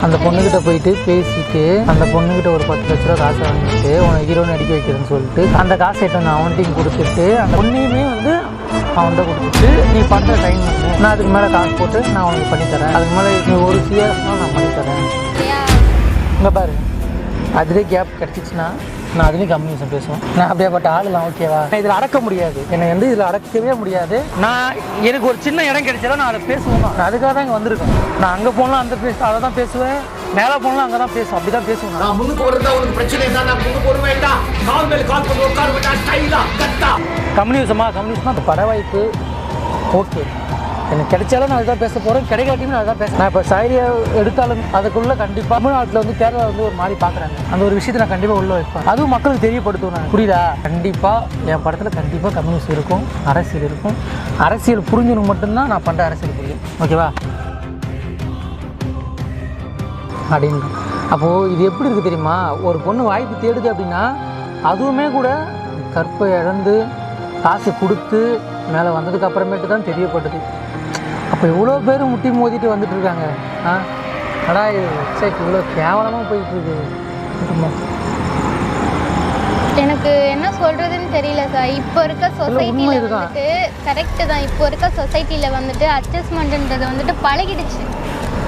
அந்த பொண்ணுகிட்ட போயிட்டு பேசிட்டு அந்த பொண்ணுகிட்ட ஒரு 10 லட்ச ரூபா காசை வாங்கிட்டு உனக்கு ஹீரோன்னு அடிக்க வைக்கிறேன்னு சொல்லிட்டு அந்த காசை வந்து அவன்கிட்டையும் கொடுத்துட்டு அந்த பொண்ணையுமே வந்து அவன்கிட்ட கொடுத்துட்டு நீ பண்ணுற டைம் வந்து நான் அதுக்கு மேலே காசு போட்டு நான் உனக்கு பண்ணித்தரேன், அதுக்கு மேலே நீ ஒரு சியாஸ்னால் நான் பண்ணித்தரேன். இங்கே பாரு, அதுலேயே கேப் கிடச்சிச்சின்னா நான் அதுலேயும் கம்யூனிசம் பேசுவேன். நான் அப்படியேப்பட்ட ஆளுலாம் ஓகேவா? நான் இதில் அடக்க முடியாது, என்னை வந்து இதில் அடக்கவே முடியாது. நான் எனக்கு ஒரு சின்ன இடம் கிடைச்சாலும் நான் அதை பேசுவேன். நான் அதுக்காக தான் இங்கே வந்திருக்கேன். நான் அங்கே போனால் அதை தான் பேசுவேன், மேலே போனாலும் அங்கே தான் பேசுவேன், அப்படி தான் பேசுவேன். நான் முன்னுக்கு வரதா உனக்கு பிரச்சனை தான். நான் முன்னுக்கு வர வேண்டாம், கால் மேலே கால் பண்ணி உட்கார வேண்டாம், ஸ்டைலா கட்டா கம்யூனிசமாக அந்த பட வாய்ப்பு ஓகே, எனக்கு கிடைச்சாலும் நான் அதுதான் பேச போகிறேன், கிடைக்காட்டியும் நான் அதுதான் பேசுகிறேன். நான் இப்போ சாரியை எடுத்தாலும் அதுக்குள்ளே கண்டிப்பாக தமிழ்நாட்டில் வந்து கேரளா வந்து ஒரு மாதிரி பார்க்குறாங்க. அந்த ஒரு விஷயத்தை நான் கண்டிப்பாக உள்ள வைப்பேன், அதுவும் மக்களுக்கு தெரியப்படுத்துவேன். நான் புரியுதா? கண்டிப்பாக என் படத்தில் கண்டிப்பாக கம்யூனிஸ்ட் இருக்கும், அரசியல் இருக்கும். அரசியல் புரிஞ்சவனுக்கு மட்டும்தான் நான் பண்ணுற அரசியல் புரியும், ஓகேவா? அப்படின்னு அப்போது இது எப்படி இருக்குது தெரியுமா? ஒரு பொண்ணு வாய்ப்பு தேடுது அப்படின்னா அதுவுமே கூட கற்பை இழந்து காசு கொடுத்து மேலே வந்ததுக்கு அப்புறமேட்டு தான் தெரியப்பட்டது. அப்போ இவ்வளோ பேர் முட்டி மோதிட்டு வந்துட்டு இருக்காங்க. அடா இது வெப்சைட் இவ்வளோ கேவலமாக போயிட்டுருக்கு. எனக்கு என்ன சொல்கிறதுன்னு தெரியல சார். இப்போ இருக்க சொசைட்டியில் வந்துட்டு கரெக்டு தான். இப்போ இருக்க சொசைட்டியில் வந்துட்டு அட்ஜஸ்ட்மெண்ட்டுன்றது வந்துட்டு பழகிடுச்சு,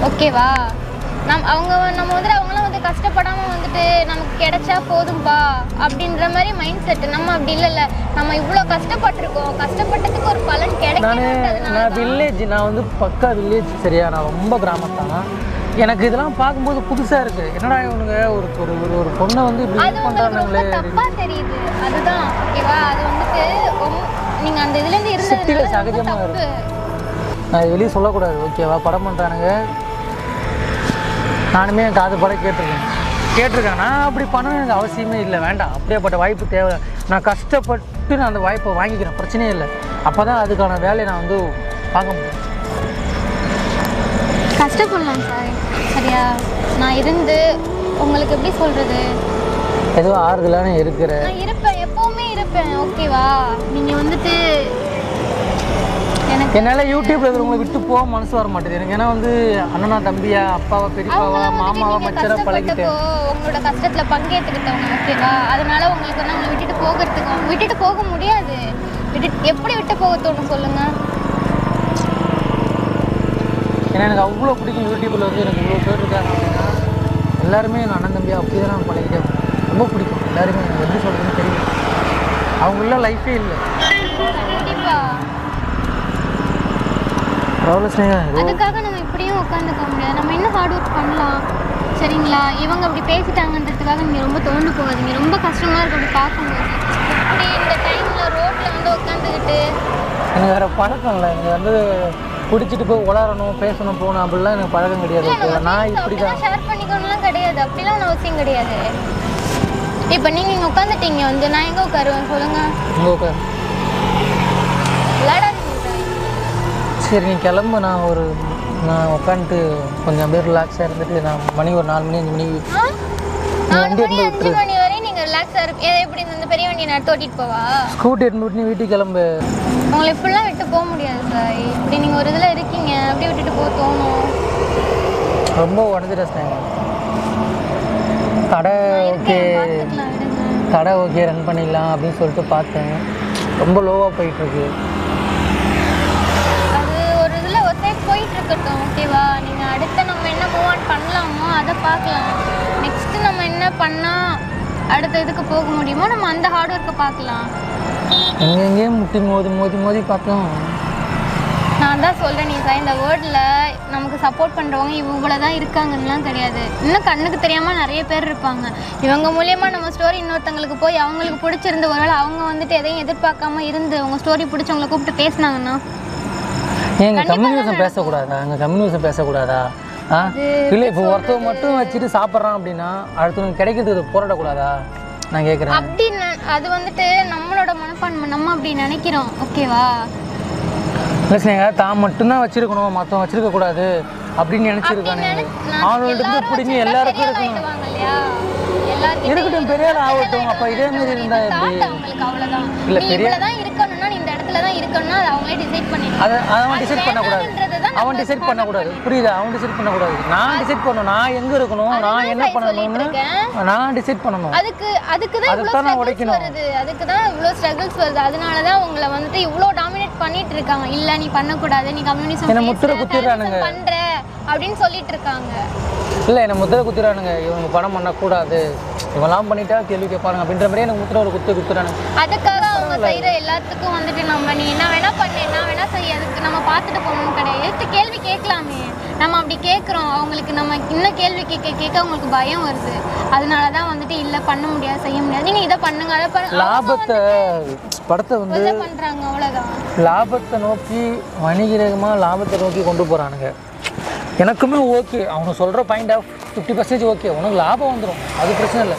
ஓகேவா? நம்ம வந்துட்டு அவங்களாம் வந்து கஷ்டப்படாமல் வந்துட்டு நமக்கு கிடைச்சா போதும்பா அப்படின்ற மாதிரி மைண்ட் செட்டு. நம்ம அப்படி இல்லைல்ல, நம்ம இவ்வளோ கஷ்டப்பட்டிருக்கோம், கஷ்டப்பட்டதுக்கு ஒரு பலன் கிடைக்கும். நான் வில்லேஜ், நான் வந்து பக்கா வில்லேஜ், சரியா? நான் ரொம்ப கிராமத்தான். எனக்கு இதெல்லாம் பார்க்கும்போது புதுசாக இருக்குது. என்னடா இவனுங்க ஒரு ஒரு பொண்ணை வந்து இப்படி பண்ணுறாங்களே, தப்பாக தெரியுது. அதுதான் ஓகேவா? அது வந்துட்டு நீங்கள் அந்த இதுலேருந்து இருந்தது சகஜமாக இருக்குது. நான் வெளியே சொல்லக்கூடாது, ஓகேவா? படம் பண்ணுறானுங்க, நானுமே என் காது படம் கேட்டிருக்கேன். நான் அப்படி பண்ணணும் எனக்கு அவசியமே இல்லை, வேண்டாம். அப்படியேப்பட்ட வாய்ப்பு தேவை. நான் கஷ்டப்பட்டு நான் அந்த வாய்ப்பை வாங்கிக்கிறேன், பிரச்சனையே இல்லை. அப்போ தான் அதுக்கான வேலையை நான் வந்து பார்க்க முடியும். கஷ்டப்படலாம் சார், சரியா? நான் இருந்து உங்களுக்கு எப்படி சொல்கிறது, ஏதோ ஆறுதலான இருக்கிறேன், நான் இருப்பேன், எப்போவுமே இருப்பேன், ஓகேவா? நீங்கள் வந்துட்டு என்னால் யூடியூப்ல இருக்கிறவங்களை விட்டு போக மனசு வர மாட்டேது எனக்கு. ஏன்னா வந்து அண்ணனா தம்பியா, அப்பாவா பெரியப்பாவா, மாமாவா, மச்சரா பழகிட்டேன். உங்களோட கஷ்டத்தில் பங்கேற்றுக்கிட்டவங்க, ஓகேவா? அதனால உங்களுக்கு வந்து அவங்களை விட்டுட்டு போக முடியாது. எப்படி விட்டு போக தோணும் சொல்லுங்க? ஏன்னா எனக்கு அவ்வளோ பிடிக்கும். யூடியூப்ல வந்து எனக்கு இவ்வளோ பேர் இருக்காங்க அப்படின்னா எல்லாருமே எங்கள் அண்ணன் தம்பியா அப்படி தான் நான் பழகிட்டேன். ரொம்ப பிடிக்கும் எல்லாருமே. எனக்கு எப்படி சொல்கிறதுன்னு தெரியல, அவங்களாம் லைஃபே இல்லை. அதுக்காக நம்ம இப்படியும் உட்காந்துக்க முடியாது. நம்ம இன்னும் ஹார்ட் ஒர்க் பண்ணலாம், சரிங்களா? இவங்க அப்படி பேசிட்டாங்கன்றதுக்காக நீங்கள் ரொம்ப தோண்டு போகாதீங்க. ரொம்ப கஷ்டமாக இருக்கும் அப்படி பார்க்கும்போது. இப்படி இந்த டைமில் ரோட்டில் வந்து உட்காந்துக்கிட்டு எனக்கு வேறு பழக்கம் இல்லை. இங்கே வந்து பிடிச்சிட்டு போய் உளரணும், பேசணும், போகணும் அப்படிலாம் எனக்கு பழக்கம் கிடையாது. நான் இப்படி தான் ஷேர் பண்ணிக்கணும்லாம் கிடையாது, அப்படிலாம் ஒன்றும் அவசியம் கிடையாது. இப்போ நீங்கள் இங்கே உட்காந்துட்டீங்க, வந்து நான் எங்கே உட்காருவேன் சொல்லுங்கள்? இங்கே உட்காரு. சரி நீ கிளம்பு, நான் உட்காந்துட்டு கொஞ்சம் பேர் ரிலாக்ஸாக இருந்துட்டு நான் மணி ஒரு 4 மணி 5 மணி வண்டி 5 மணி வரையும் நீங்கள் ரிலாக்ஸாக இருப்பீங்க. எப்படி இந்த பெரிய வண்டியை நான் ஓட்டிட்டு போவா? ஸ்கூட்டி எடுத்துட்டு நீ வீட்டுக்கு கிளம்பு. உங்களை இப்படிலாம் விட்டு போக முடியாது சார். இப்படி நீங்கள் ஒரு இதில் இருக்கீங்க, அப்படியே விட்டுட்டு போக தோணும். ரொம்ப உடஞ்சிட்டேன். கடை ஓகே ரன் பண்ணிடலாம் அப்படின்னு சொல்லிட்டு பார்த்தேன். ரொம்ப லோவாக போயிட்டுருக்கு. போயிட்டுருக்கட்டும், ஓகேவா? நீங்கள் அடுத்து நம்ம என்ன மூவ் ஆன் பண்ணலாமோ அதை பார்க்கலாம். நெக்ஸ்ட்டு நம்ம என்ன பண்ணால் அடுத்த இதுக்கு போக முடியுமோ நம்ம அந்த ஹார்ட் ஒர்க்கை பார்க்கலாம். எங்கேயும் முட்டி மோதி பார்த்தோம். நான் தான் சொல்கிறேன், சார் இந்த வேர்ல்டில் நமக்கு சப்போர்ட் பண்ணுறவங்க இவ்வளோ தான் இருக்காங்கன்னுலாம் கிடையாது. இன்னும் கண்ணுக்கு தெரியாமல் நிறைய பேர் இருப்பாங்க. இவங்க மூலயமா நம்ம ஸ்டோரி இன்னொருத்தங்களுக்கு போய் அவங்களுக்கு பிடிச்சிருந்து ஒருவேளை அவங்க வந்துட்டு எதையும் எதிர்பார்க்காம இருந்து அவங்க ஸ்டோரி பிடிச்சவங்களை கூப்பிட்டு பேசினாங்கன்னா எங்கள் கம்யூனிசம் பேசக்கூடாதா? இல்லை இப்போ ஒருத்தவங்க மட்டும் வச்சுட்டு சாப்பிட்றான் அப்படின்னா அடுத்தவங்க கிடைக்கிறது போராடக்கூடாதா? நான் கேட்குறேன். அப்படின்னு அது வந்துட்டு நம்மளோட மனப்பான்மை, நம்ம அப்படி நினைக்கிறோம், ஓகேவா? இல்லை தான் மட்டும்தான் வச்சிருக்கணும், மற்றவங்க வச்சிருக்க கூடாது அப்படின்னு நினைச்சிருக்கானே. அவனோட பிடிங்க எல்லாருக்கும் இருக்கணும், இருக்கட்டும், பெரிய ஆள் ஆகட்டும். அப்போ இதே மாதிரி இருந்தா எப்படி? அவ்வளோதான். இல்லை பெரிய இருக்கணும்னா இந்த இடத்துல லைஃப்ல தான் இருக்கணும்னா அதை அவங்களே டிசைட் பண்ணிடுவாங்க. அதை அவன் டிசைட் பண்ணக்கூடாது. அவன் டிசைட் பண்ணக்கூடாது. புரியுதா? அவன் டிசைட் பண்ணக்கூடாது. நான் டிசைட் பண்ணணும். நான் எங்கே இருக்கணும், நான் என்ன பண்ணணும்னு நான் டிசைட் பண்ணணும். அதுக்கு தான் இவ்வளோ ஸ்ட்ரகிள்ஸ் வருது. அதுக்கு தான் இவ்வளோ ஸ்ட்ரகிள்ஸ் வருது. அதனால தான் உங்களை வந்துட்டு இவ்வளோ டாமினேட் பண்ணிட்டு இருக்காங்க. இல்லை நீ பண்ணக்கூடாது, நீ கம்யூனிசம் முத்திரை குத்திடுறானுங்க பண்ற அப்படின்னு சொல்லிட்டு இருக்காங்க. இல்லை என்ன முத்திரை குத்திடுறானுங்க. இவங்க படம் பண்ணக்கூடாது, இவெல்லாம் பண்ணிட்டா கேள்வி கேட்பாங்க அப்படின்ற மாதிரி எனக்கு முத்திரை ஒரு குத்துறானுங்க. அதுக்காக அவங்க செய்யற எல்லாத்துக்கும் வந்துட்டு நம்ம நீ என்ன வேணா பண்ணு, என்ன வேணா செய்ய, அதுக்கு நம்ம பார்த்துட்டு போகணும்னு கிடையாது. கேள்வி கேட்கலாமே, நம்ம அப்படி கேட்குறோம். அவங்களுக்கு நம்ம இன்னும் கேள்வி கேட்க அவங்களுக்கு பயம் வருது. அதனால தான் வந்துட்டு இல்லை பண்ண முடியாது, செய்ய முடியாது, நீங்கள் இதை பண்ணுங்க அதை பண்ண லாபத்தை படத்தை வந்து பண்ணுறாங்க. அவ்வளோதான். லாபத்தை நோக்கி வணிகரகமாக லாபத்தை நோக்கி கொண்டு போகிறானுங்க. எனக்குமே ஓகே, அவங்க சொல்கிற பாயிண்ட் ஆஃப் 50% ஓகே, உனக்கு லாபம் வந்துடும், அது பிரச்சனை இல்லை.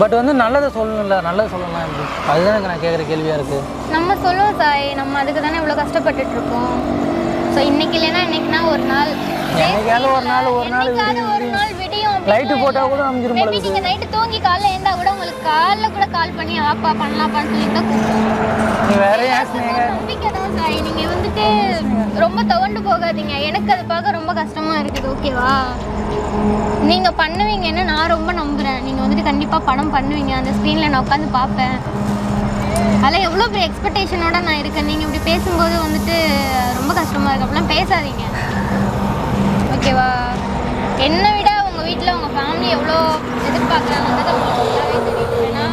பட் வந்து நல்லதை சொல்லணும்ல, நல்லதை சொல்லலாம் எப்படி? அதுதான் எனக்கு நான் கேட்குற கேள்வியாக இருக்குது. நம்ம சொல்லுவோம் சாய், நம்ம அதுக்கு தானே இவ்வளோ கஷ்டப்பட்டுட்டு இருக்கோம். ஸோ இன்னைக்கு இல்லைன்னா இன்னைக்குனா ஒரு நாள், ஒரு நாள் விடியும். லைட்டு போட்டால் கூட அமைஞ்சிரும். நீங்கள் நைட்டு தூங்கி காலைல ஏந்தா கூட உங்களுக்கு காலைல கூட கால் பண்ணி ஆப்பா பண்ணலாப்பான்னு சொல்லி தான் கூப்பிடுவோம். வேற நம்பிக்கை தான் சாய். நீங்கள் வந்துட்டு ரொம்ப துவண்டு போகாதீங்க. எனக்கு அது பார்க்க ரொம்ப கஷ்டமாக இருக்குது. ஓகேவா? நீங்கள் பண்ணுவீங்கன்னு நான் ரொம்ப நம்புகிறேன். நீங்கள் வந்துட்டு கண்டிப்பாக படம் பண்ணுவீங்க. அந்த ஸ்க்ரீனில் நான் உட்காந்து பார்ப்பேன். அதில் எவ்வளோ பெரிய எக்ஸ்பெக்டேஷனோட நான் இருக்கேன். நீங்கள் இப்படி பேசும்போது வந்துட்டு ரொம்ப கஷ்டமாக இருக்குது. அப்படிலாம் பேசாதீங்க. ஓகேவா? என்னை விட உங்கள் வீட்டில் உங்கள் ஃபேமிலி எவ்வளோ எதிர்பார்க்குறாங்கன்றது உங்களுக்கு நல்லாவே தெரியும். ஏன்னா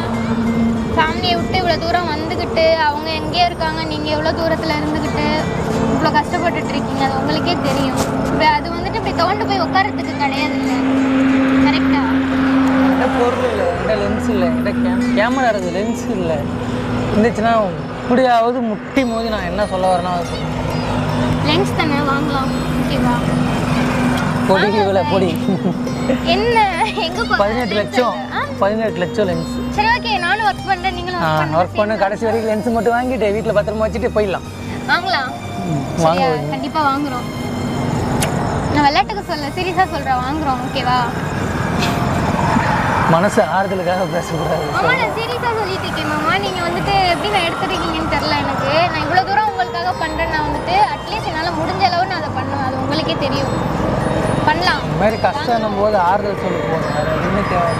ஃபேமிலியை விட்டு இவ்வளோ தூரம் வந்துக்கிட்டு அவங்க எங்கேயோ இருக்காங்க, நீங்கள் எவ்வளோ தூரத்தில் இருந்துக்கிட்டு இவ்வளோ கஷ்டப்பட்டுட்ருக்கீங்க, அது உங்களுக்கே தெரியும். இப்போ அது வந்துட்டு இப்படி தோண்டு போய் உட்காரத்துக்கு கிடையாது. இல்லை கரெக்டாக? என்கிட்ட பொருள் இல்லை, என்கிட்ட லென்ஸ் இல்லை, என்கிட்ட கேமரா இருக்குது, லென்ஸ் இல்லை. இருந்துச்சுன்னா இப்படியாவது முட்டி மோதி நான் என்ன சொல்ல வரேன்னா அது சொல்லுவேன். லென்ஸ் தானே வாங்கலாம். ஓகேவா? பொடி இவ்வளோ பொடி என்ன எங்கே 18 லட்சம் லென்ஸ். சரி ஓகே, நானும் ஒர்க் பண்ணுறேன், நீங்களும் ஒர்க் பண்ண கடைசி வரைக்கும் லென்ஸ் மட்டும் வாங்கிட்டு வீட்டில் பத்திரமா வச்சுட்டு போயிடலாம். வாங்கலாம். கண்டிப்பாக வாங்குகிறோம். நான் விளையாட்டுக்கு சொல்ல, சீரியஸாக சொல்கிறேன், வாங்குகிறோம். ஓகேவா? மனசு ஆறுதலுக்காக பேசக்கூடாது. ஆமா, நான் சீரியஸாக சொல்லிட்டு இருக்கேன் மாமா. நீங்கள் வந்துட்டு எப்படி நான் எடுத்துருக்கீங்கன்னு தெரில எனக்கு. நான் இவ்வளோ தூரம் உங்களுக்காக பண்ணுறேன். நான் வந்துட்டு அட்லீஸ்ட் என்னால் முடிஞ்ச அளவு நான் அதை பண்ணுவேன். அது உங்களுக்கே தெரியும். பண்ணலாம். இந்த மாதிரி கஷ்டம் போது ஆறுதல் சொல்லி போதும், வேறு எதுவுமே தேவை.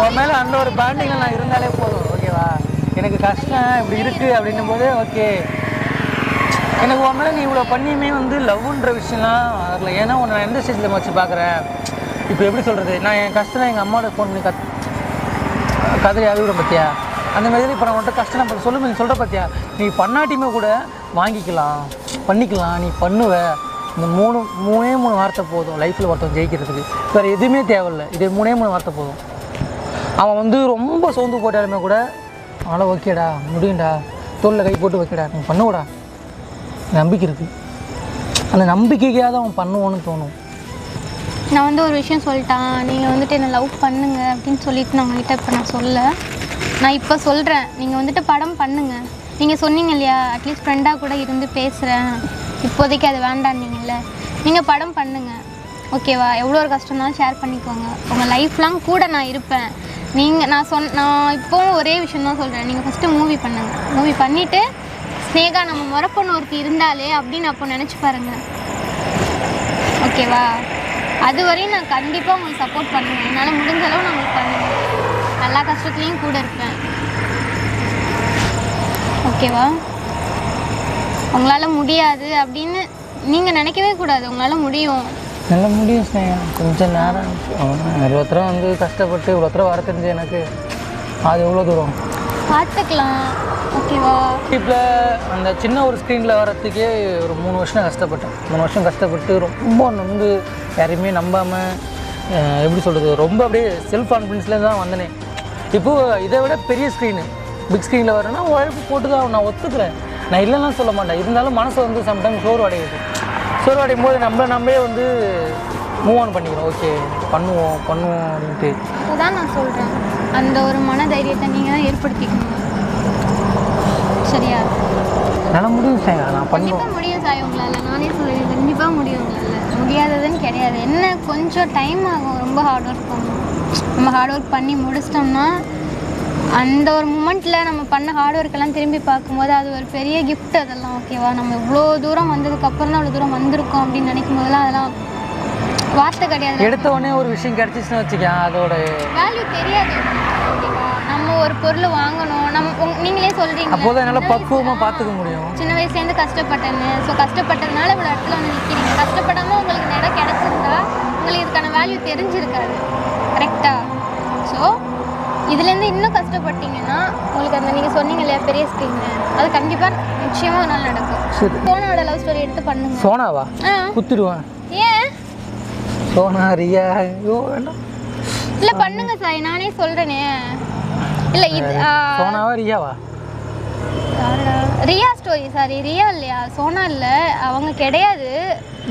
உன் மேலே அந்த ஒரு பாண்டிங்கில் நான் இருந்தாலே போதும். ஓகேவா? எனக்கு கஷ்டம் இப்படி இருக்குது அப்படின்னும் போது ஓகே, எனக்கு உன் மேலே நீ இவ்வளோ பண்ணியுமே வந்து லவ்ன்ற விஷயம்லாம் அதில். ஏன்னா உன்னை நான் எந்த ஸ்டேஜில் வச்சு பார்க்குறேன். இப்போ எப்படி சொல்கிறது, நான் என் கஷ்டம் எங்கள் அம்மாவோட ஃபோன் பண்ணி கதறி அழுகுறேன் பார்த்தியா, அந்த மாதிரி இப்போ நான் உன்கிட்ட கஷ்டம் நம்ம சொல்லுவேன். நீ சொல்கிற பார்த்தியா, நீ பண்ணாட்டியுமே கூட வாங்கிக்கலாம், பண்ணிக்கலாம், நீ பண்ணுவ. இந்த மூணே வார்த்தை போதும் லைஃப்பில் ஒருத்தன் ஜெயிக்கிறதுக்கு. வேறு எதுவுமே தேவையில்லை. இதே 3 வார்த்தை போதும். அவன் வந்து ரொம்ப சோர்ந்து போட்டாலுமே கூட அவனால் ஓகேடா, முடியும்டா, தோளில் கை போட்டு வைக்கடா, நீ பண்ணுவடா, நம்பிக்கை இருக்குது. அந்த நம்பிக்கைக்காக அவன் பண்ணுவோன்னு தோணும். நான் வந்து ஒரு விஷயம் சொல்லிட்டான், நீங்கள் வந்துட்டு என்னை லவ் பண்ணுங்க அப்படின்னு சொல்லிட்டு நான் உங்கள்கிட்ட இப்போ நான் நான் இப்போ சொல்கிறேன். நீங்கள் வந்துட்டு படம் பண்ணுங்கள். நீங்கள் சொன்னீங்க இல்லையா, அட்லீஸ்ட் ஃப்ரெண்டாக கூட இருந்து பேசுகிறேன், இப்போதைக்கு அது வேண்டான்னீங்கல்ல. நீங்கள் படம் பண்ணுங்கள். ஓகேவா? எவ்வளோ ஒரு கஷ்டம்னாலும் ஷேர் பண்ணிக்கோங்க. உங்கள் லைஃப் லாங் கூட நான் இருப்பேன். நான் இப்போவும் ஒரே விஷயம் தான் சொல்கிறேன். நீங்கள் ஃபஸ்ட்டு மூவி பண்ணுங்கள். மூவி பண்ணிவிட்டு ஸ்னேகா நம்ம முறப்பொண்ணு ஒருத்தி இருந்தாலே அப்படின்னு அப்போ நினச்சி பாருங்கள். ஓகேவா? அது வரையும் நான் கண்டிப்பாக உங்களுக்கு சப்போர்ட் பண்ணுவேன். என்னால் முடிஞ்ச அளவு நான் உங்களுக்கு பண்ணுவேன். எல்லா கஷ்டத்துலேயும் கூட இருப்பேன். ஓகேவா? உங்களால் முடியாது அப்படின்னு நீங்கள் நினைக்கவே கூடாது. உங்களால் முடியும். நல்லா முடியும் ஸ்னேகா. கொஞ்சம் நேரம் இவ்வளோ தூரம் வந்து கஷ்டப்பட்டு இவ்வளோ தூரம் வர தெரிஞ்சு எனக்கு அது எவ்வளோ தூரம் பார்த்துக்கலாம். ஓகேவா? இப்போ அந்த சின்ன ஒரு ஸ்க்ரீனில் வரத்துக்கே ஒரு 3 வருஷம் கஷ்டப்பட்டேன். 3 வருஷம் கஷ்டப்பட்டு ரொம்ப வந்து யாரையுமே நம்பாமல், எப்படி சொல்கிறது, ரொம்ப அப்படியே செல்ஃப் கான்ஃபிடென்ஸ்லேருந்து தான் வந்தனே. இப்போது இதை விட பெரிய ஸ்க்ரீனு, பிக் ஸ்க்ரீனில் வரேன்னா உழைப்பு போட்டு தான் நான் ஒத்துக்கிறேன். நான் இல்லைன்னா சொல்ல மாட்டேன். இருந்தாலும் மனசை வந்து சம்டைம் சோர்வடையும் போது நம்மளே வந்து மூவ் ஆன் பண்ணிக்கிறோம். ஓகே பண்ணுவோம் அப்படின்ட்டு. அதுதான் நான் சொல்கிறேன். அந்த ஒரு மன தைரியத்தை நீங்கள் தான் ஏற்படுத்திக்கணும். சரியா? நல்லா முடியும் சார். நான் கண்டிப்பாக முடியும் சார். உங்களால் நானே சொல்லுவேன், கண்டிப்பாக முடியும். உங்களால் முடியாததுன்னு கிடையாது. என்ன கொஞ்சம் டைம் ஆகும். ரொம்ப ஹார்ட் ஒர்க் பண்ணணும். நம்ம ஹார்ட் ஒர்க் பண்ணி முடிச்சிட்டோம்னா அந்த ஒரு மூமெண்ட்டில் நம்ம பண்ண ஹார்ட் ஒர்க்கெல்லாம் திரும்பி பார்க்கும்போது அது ஒரு பெரிய கிஃப்ட் அதெல்லாம். ஓகேவா? நம்ம இவ்வளோ தூரம் வந்ததுக்கப்புறம் தான் அவ்வளோ தூரம் வந்திருக்கோம் அப்படின்னு நினைக்கும் போதெல்லாம் அதெல்லாம் வார்த்தை கிடையாது. எடுத்த உடனே ஒரு விஷயம் கிடச்சிச்சுன்னு வச்சுக்கேன், அதோட வேல்யூ தெரியாது. ஓகேவா? நம்ம ஒரு பொருள் வாங்கணும், நீங்களே சொல்கிறீங்க அப்போதான் என்னால் பக்குவமாக பார்த்துக்க முடியும். சின்ன வயசுலேருந்து கஷ்டப்பட்டேன்னு. ஸோ கஷ்டப்பட்டதுனால இவ்வளோ இடத்துல வந்து நிற்கிறீங்க. கஷ்டப்படாமல் உங்களுக்கு இந்த இடம் கிடச்சிருந்தா உங்களுக்கு இதுக்கான வேல்யூ தெரிஞ்சிருக்காது. கரெக்டாக? ஸோ இதுலேருந்து இன்னும் கஷ்டப்பட்டீங்கன்னா உங்களுக்கு அந்த நீங்கள் சொன்னீங்க இல்லையா பெரிய ஸ்க்ரீன், அது கண்டிப்பாக நிச்சயமாக ஒரு நாள் நடக்கும். சோனாவோட லவ் ஸ்டோரி எடுத்து பண்ணுங்க. சோனாவா? குத்திடுவேன். ஏன் சோனா ரியா? ஐயோ வேண்டாம். இல்லை பண்ணுங்க சார், நானே சொல்கிறேனே. இல்லை இது சோனாவா ரியாவா? ரியா ஸ்டோரி. சாரி, ரியா இல்லையா, சோனா இல்லை, அவங்க கிடையாது.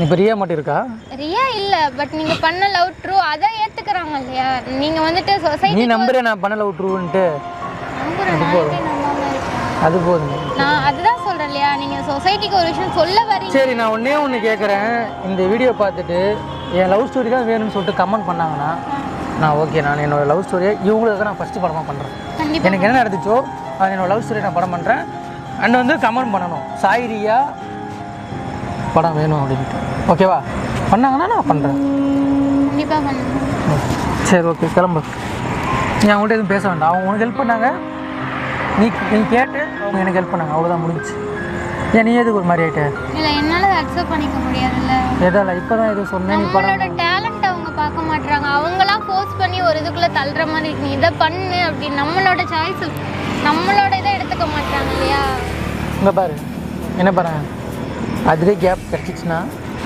இப்போ ரியா மட்டும் இருக்கா? ரியா இல்லை, பட் நீங்கள் பண்ண லவ் ட்ரூ அதை ஏற்றுக்கிறாங்க இல்லையா. நீங்கள் வந்துட்டு சொசைட்டி நீ நம்புற நான் பண்ண லவ் ட்ரூன்ட்டு அது போதும். நான் அதுதான் சொல்கிறேன் இல்லையா, நீங்கள் சொசைட்டிக்கு ஒரு விஷயம் சொல்ல வரீங்க. சரி, நான் ஒன்று கேட்குறேன். இந்த வீடியோ பார்த்துட்டு என் லவ் ஸ்டோரி தான் வேணும்னு சொல்லிட்டு கமெண்ட் பண்ணாங்கன்னா நான் ஓகே, நான் என்னோட லவ் ஸ்டோரியை இவங்களுக்கு தான் நான் ஃபஸ்ட்டு படமாக பண்ணுறேன். எனக்கு என்ன நடந்துச்சோ அது என்னோடய லவ் ஸ்டோரி நான் படம் பண்ணுறேன். அண்ட் வந்து கமெண்ட் பண்ணணும், சாய் ரியா படம் வேணும் அப்படின்ட்டு. ஓகேவா? பண்ணாங்கன்னா நான் பண்ணுறேன். கண்டிப்பாக பண்ணுங்க. சரி, ஓகே, கிளம்பு. நீ அவங்கள்ட்ட எதுவும் பேச வேண்டாம். அவங்க உனக்கு ஹெல்ப் பண்ணாங்க, நீ கேட்டு அவங்க எனக்கு ஹெல்ப் பண்ணாங்க, அவ்வளோதான் முடிஞ்சு. ஏன் நீ எதுக்கு ஒரு மாதிரி ஆகிட்ட? இல்லை, என்னால் அக்செப்ட் பண்ணிக்க முடியாதுல்ல. எதால இப்போ தான் எதுவும் சொன்னேன். நம்மளோட டேலண்ட் அவங்க பார்க்க மாட்டுறாங்க. அவங்களாம் ஃபோர்ஸ் பண்ணி ஒரு இதுக்குள்ளே தள்ளுற மாதிரி இருக்கு, நீ இதை பண்ணு அப்படின்னு. நம்மளோட சாய்ஸ், நம்மளோட இதை எடுத்துக்க மாட்டாங்க இல்லையா. இங்கே பாரு, என்ன பாரு, அதுலேயே கேப் கிடச்சிச்சின்னா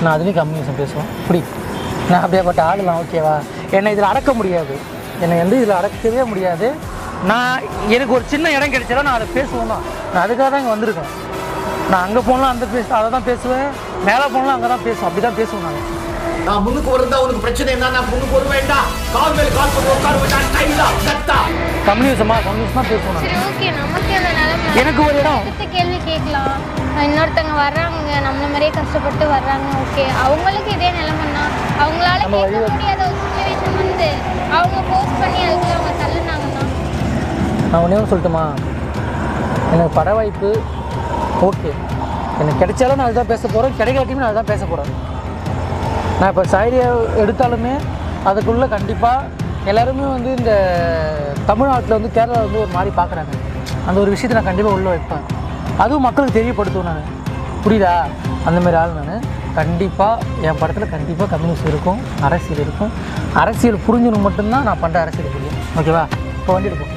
நான் அதுலேயும் கம்யூனிகேஷன் பேசுவேன். இப்படி நான் அப்படியேப்பட்ட ஆளுலாம். ஓகேவா? என்னை இதில் அடக்க முடியாது, என்னை வந்து இதில் அடக்கவே முடியாது. நான் எனக்கு ஒரு சின்ன இடம் கிடைச்சாலும் நான் அதை பேசுவேன் தான். நான் அதுக்காக தான் இங்கே வந்திருக்கேன். நான் அங்கே போனாலும் அதை தான் பேசுவேன், மேலே போனாலும் அங்கே தான் பேசுவேன். அப்படி தான் பேசுவேன் நான் முன்னுக்கு வருந்தா உனக்கு பிரச்சனை என்ன? நான் முன்னுக்கு வருவேன்டா, கால் மேல கால் போட்டு உட்கார வேண்டா, ஸ்டைலா கத்தா கம்யூனிகேஷனாக பேசுவேன். சரி, ஓகே, நமக்கு அந்த நிலைமை. எனக்கு ஒரு இடம் அடுத்த கேள்வி கேட்கலாம். இன்னொருத்தவங்க வர்றாங்க, நம்மள மாதிரியே கஷ்டப்பட்டு வர்றாங்க. ஓகே, அவங்களுக்கு இதே நிலைமைன்னா அவங்களால கேட்க முடியாத ஒரு சுச்சுவேஷன் வந்து அவங்க போஸ்ட் பண்ணி அதுக்குள்ள அவங்க தள்ளுனாங்கன்னா நான் ஒன்றே சொல்லட்டுமா? எனக்கு பட வாய்ப்பு ஓகே, எனக்கு கிடைச்சாலும் நான் அதுதான் பேச போகிறேன், கிடைக்காட்டியுமே நான் அதுதான் பேச போகிறேன். நான் இப்போ சாயிரியா எடுத்தாலுமே அதுக்குள்ளே கண்டிப்பாக எல்லாருமே வந்து இந்த தமிழ்நாட்டில் வந்து கேரளா வந்து ஒரு மாதிரி பார்க்குறாங்க. அந்த ஒரு விஷயத்தை நான் கண்டிப்பாக உள்ளே வைப்பேன், அதுவும் மக்களுக்கு தெரியப்படுத்துவேன். நான் புரியுதா? அந்தமாரி ஆள் நான் கண்டிப்பாக என் படத்தில் கண்டிப்பாக கம்யூனிஸ்ட் இருக்கும், அரசியல் இருக்கும். அரசியல் புரிஞ்சணும் மட்டும்தான் நான் பண்ணுற அரசியல் புரியும். ஓகேவா? இப்போ வண்டி எடுப்போம்.